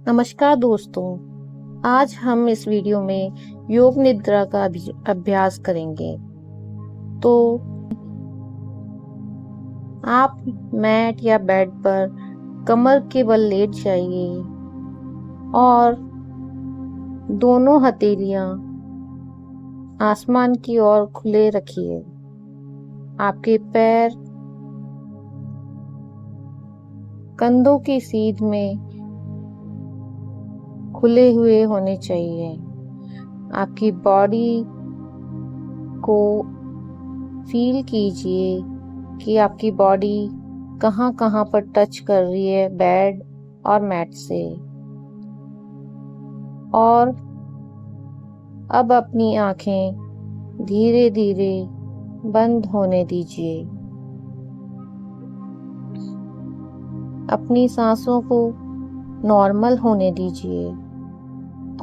नमस्कार दोस्तों। आज हम इस वीडियो में योग निद्रा का अभ्यास करेंगे। तो आप मैट या बेड पर कमर के बल लेट जाइए और दोनों हथेलियां आसमान की ओर खुले रखिए। आपके पैर कंधों की सीध में खुले हुए होने चाहिए। आपकी बॉडी को फील कीजिए कि आपकी बॉडी कहाँ कहाँ पर टच कर रही है बेड और मैट से। और अब अपनी आंखें धीरे धीरे बंद होने दीजिए। अपनी सांसों को नॉर्मल होने दीजिए।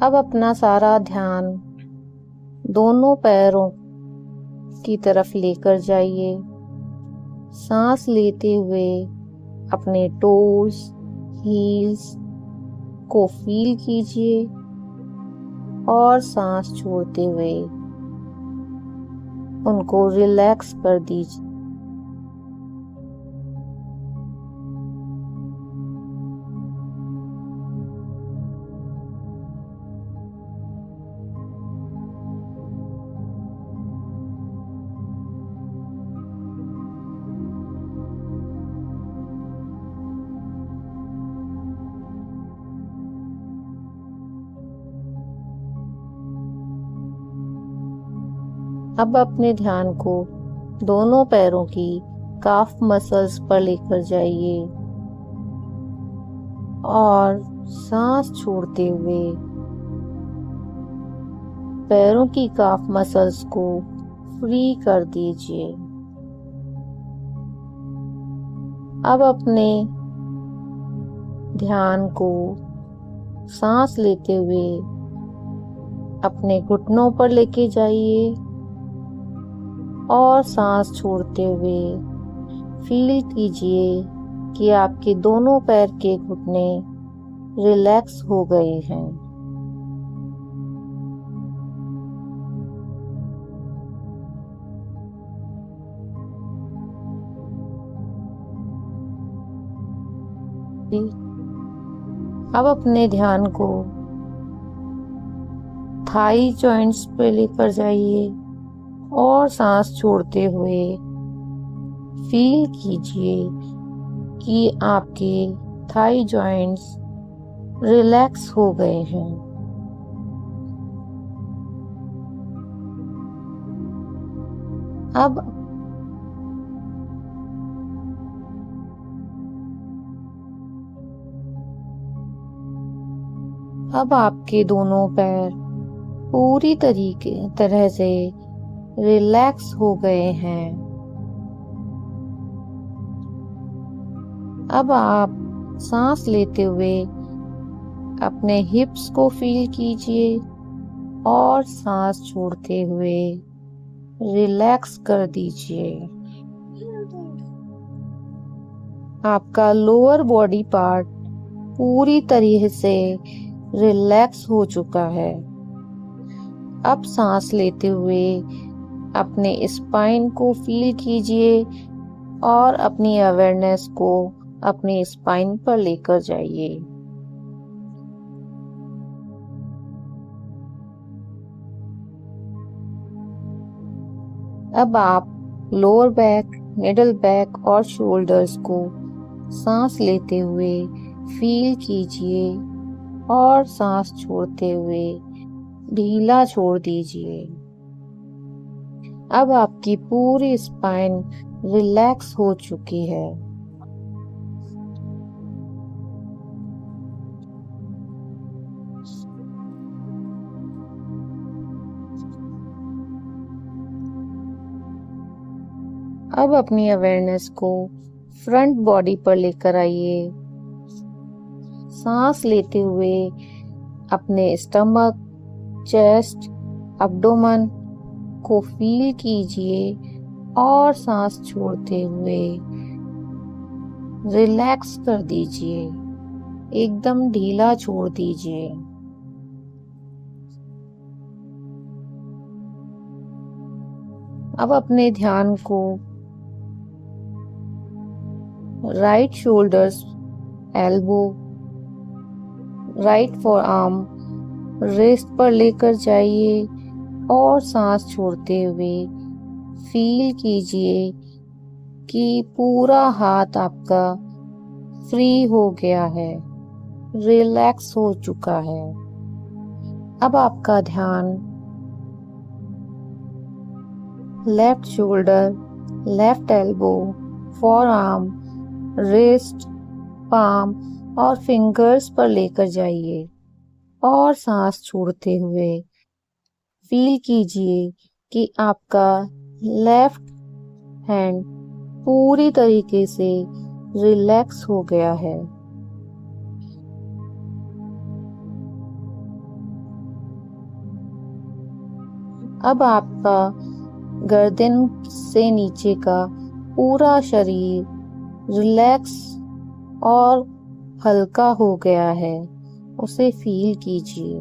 अब अपना सारा ध्यान दोनों पैरों की तरफ लेकर जाइए। सांस लेते हुए अपने टोज, हील्स को फील कीजिए और सांस छोड़ते हुए उनको रिलैक्स कर दीजिए। अब अपने ध्यान को दोनों पैरों की काफ मसल्स पर लेकर जाइए और सांस छोड़ते हुए पैरों की काफ मसल्स को फ्री कर दीजिए। अब अपने ध्यान को सांस लेते हुए अपने घुटनों पर लेके जाइए और सांस छोड़ते हुए फील कीजिए कि आपके दोनों पैर के घुटने रिलैक्स हो गए हैं। अब अपने ध्यान को थाई जॉइंट्स पे लेकर जाइए और सांस छोड़ते हुए फील कीजिए कि आपके थाई जॉइंट्स रिलैक्स हो गए हैं। अब आपके दोनों पैर पूरी तरह से रिलैक्स हो गए हैं। अब आप सांस लेते हुए अपने हिप्स को फील कीजिए और सांस छोड़ते हुए रिलैक्स कर दीजिए। आपका लोअर बॉडी पार्ट पूरी तरह से रिलैक्स हो चुका है। अब सांस लेते हुए अपने स्पाइन को फील कीजिए और अपनी अवेयरनेस को अपनी स्पाइन पर लेकर जाइए। अब आप लोअर बैक, मिडल बैक और शोल्डर्स को सांस लेते हुए फील कीजिए और सांस छोड़ते हुए ढीला छोड़ दीजिए। अब आपकी पूरी स्पाइन रिलैक्स हो चुकी है। अब अपनी अवेयरनेस को फ्रंट बॉडी पर लेकर आइए। सांस लेते हुए अपने स्टमक, चेस्ट, एब्डोमेन को फील कीजिए और सांस छोड़ते हुए रिलैक्स कर दीजिए। एकदम ढीला छोड़ दीजिए। अब अपने ध्यान को right shoulders, elbow, right four arm, wrist पर लेकर जाइए और सांस छोड़ते हुए फील कीजिए कि पूरा हाथ आपका फ्री हो गया है, रिलैक्स हो चुका है। अब आपका ध्यान left shoulder, left elbow, four arm, wrist, palm और फिंगर्स पर लेकर जाइए और सांस छोड़ते हुए फील कीजिए कि आपका लेफ्ट हैंड पूरी तरीके से रिलैक्स हो गया है। अब आपका गर्दन से नीचे का पूरा शरीर रिलैक्स और हल्का हो गया है, उसे फील कीजिए।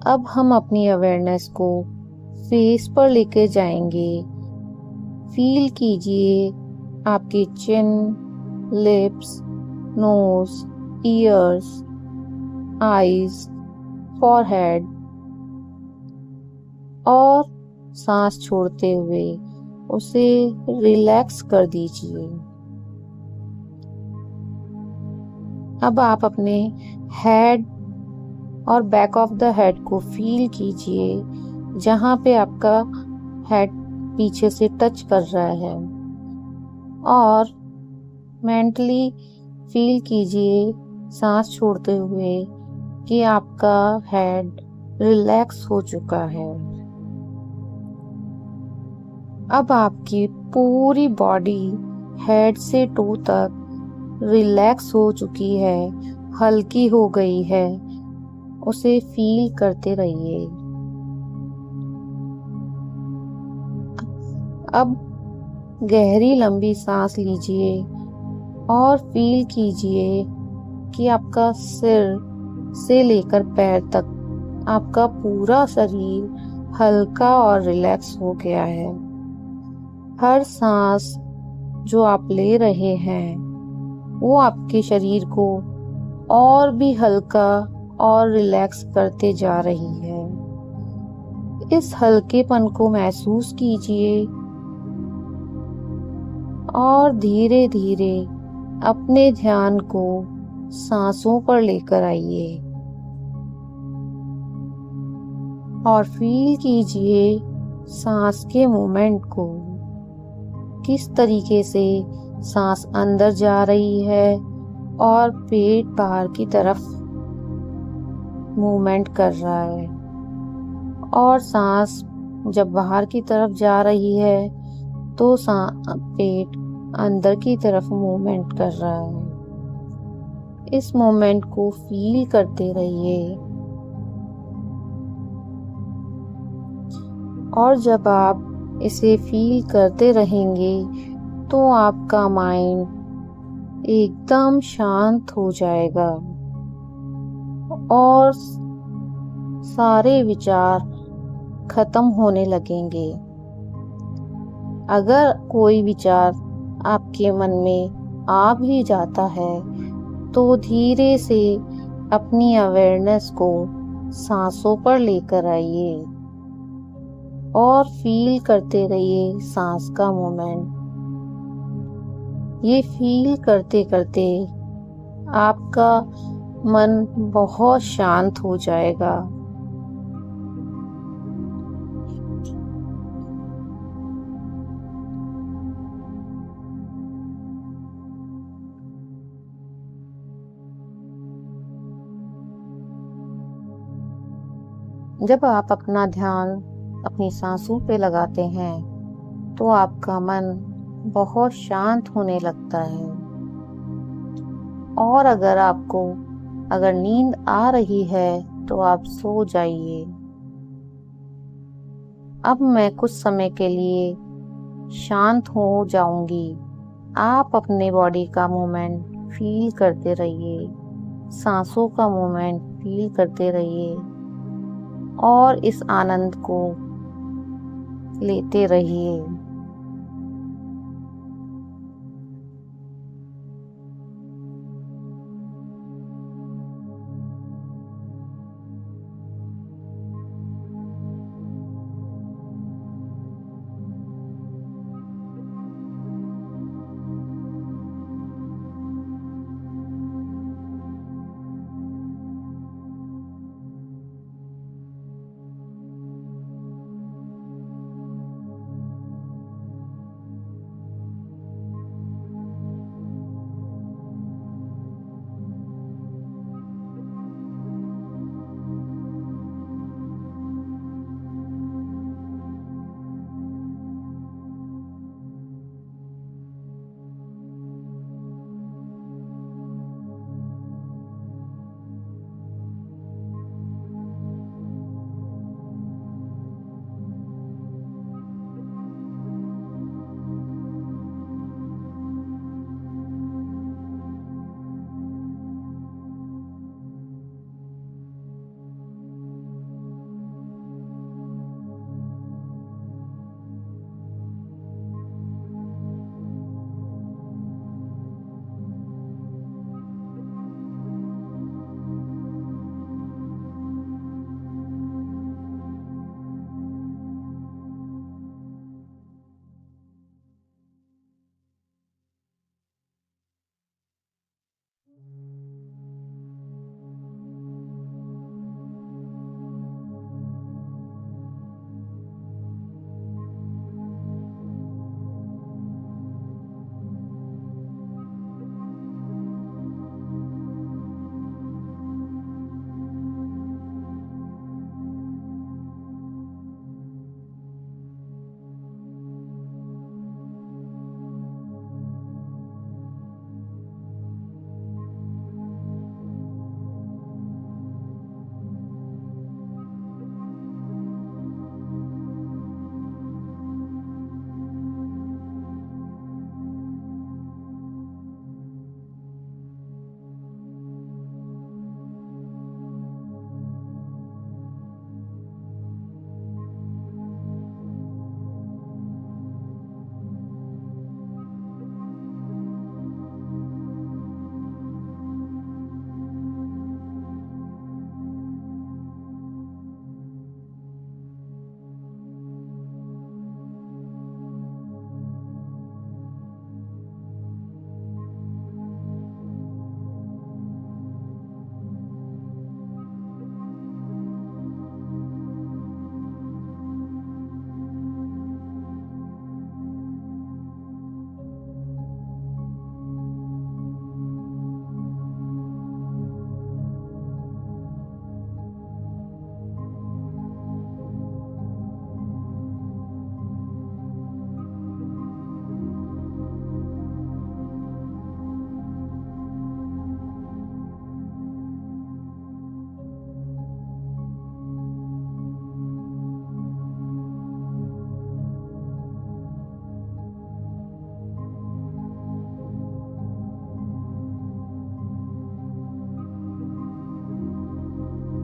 अब हम अपनी अवेयरनेस को फेस पर लेके जाएंगे। फील कीजिए आपकी chin, lips, nose, ears, eyes, forehead और सांस छोड़ते हुए उसे रिलैक्स कर दीजिए। अब आप अपने हेड और बैक ऑफ द हेड को फील कीजिए, जहां पे आपका हेड पीछे से टच कर रहा है, और मेंटली फील कीजिए सांस छोड़ते हुए कि आपका हेड रिलैक्स हो चुका है। अब आपकी पूरी बॉडी हेड से टो तक रिलैक्स हो चुकी है, हल्की हो गई है, उसे फील करते रहिए। अब गहरी लंबी सांस लीजिए और फील कीजिए कि आपका सिर से लेकर पैर तक आपका पूरा शरीर हल्का और रिलैक्स हो गया है। हर सांस जो आप ले रहे हैं वो आपके शरीर को और भी हल्का और रिलैक्स करते जा रही है। इस हल्केपन को महसूस कीजिए और धीरे धीरे अपने ध्यान को सांसों पर लेकर आइए और फील कीजिए सांस के मूवमेंट को, किस तरीके से सांस अंदर जा रही है और पेट बाहर की तरफ मूवमेंट कर रहा है, और सांस जब बाहर की तरफ जा रही है तो पेट अंदर की तरफ मूवमेंट कर रहा है। इस मूवमेंट को फील करते रहिए, और जब आप इसे फील करते रहेंगे तो आपका माइंड एकदम शांत हो जाएगा और सारे विचार खत्म होने लगेंगे। अगर कोई विचार आपके मन में आ भी जाता है तो धीरे से अपनी अवेयरनेस को सांसों पर लेकर आइए और फील करते रहिए सांस का मूवमेंट। ये फील करते करते आपका मन बहुत शांत हो जाएगा। जब आप अपना ध्यान अपनी सांसों पे लगाते हैं तो आपका मन बहुत शांत होने लगता है, और अगर नींद आ रही है तो आप सो जाइए। अब मैं कुछ समय के लिए शांत हो जाऊंगी। आप अपने बॉडी का मूवमेंट फील करते रहिए, सांसों का मूवमेंट फील करते रहिए और इस आनंद को लेते रहिए।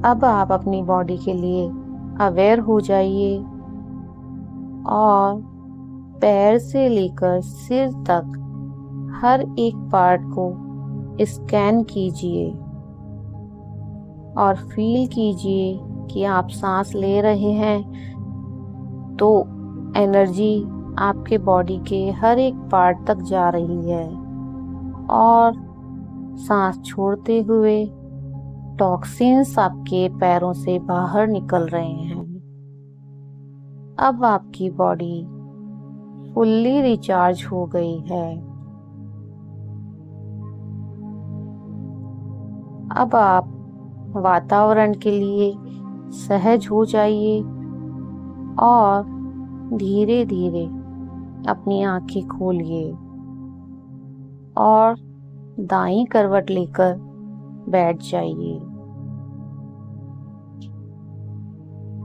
अब आप अपनी बॉडी के लिए अवेयर हो जाइए और पैर से लेकर सिर तक हर एक पार्ट को स्कैन कीजिए और फील कीजिए कि आप सांस ले रहे हैं तो एनर्जी आपके बॉडी के हर एक पार्ट तक जा रही है और सांस छोड़ते हुए टॉक्सिन्स आपके पैरों से बाहर निकल रहे हैं। अब आपकी बॉडी फुल्ली रिचार्ज हो गई है। अब आप वातावरण के लिए सहज हो जाइए और धीरे धीरे अपनी आंखें खोलिए और दाईं करवट लेकर बैठ जाइए।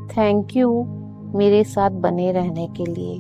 थैंक यू मेरे साथ बने रहने के लिए।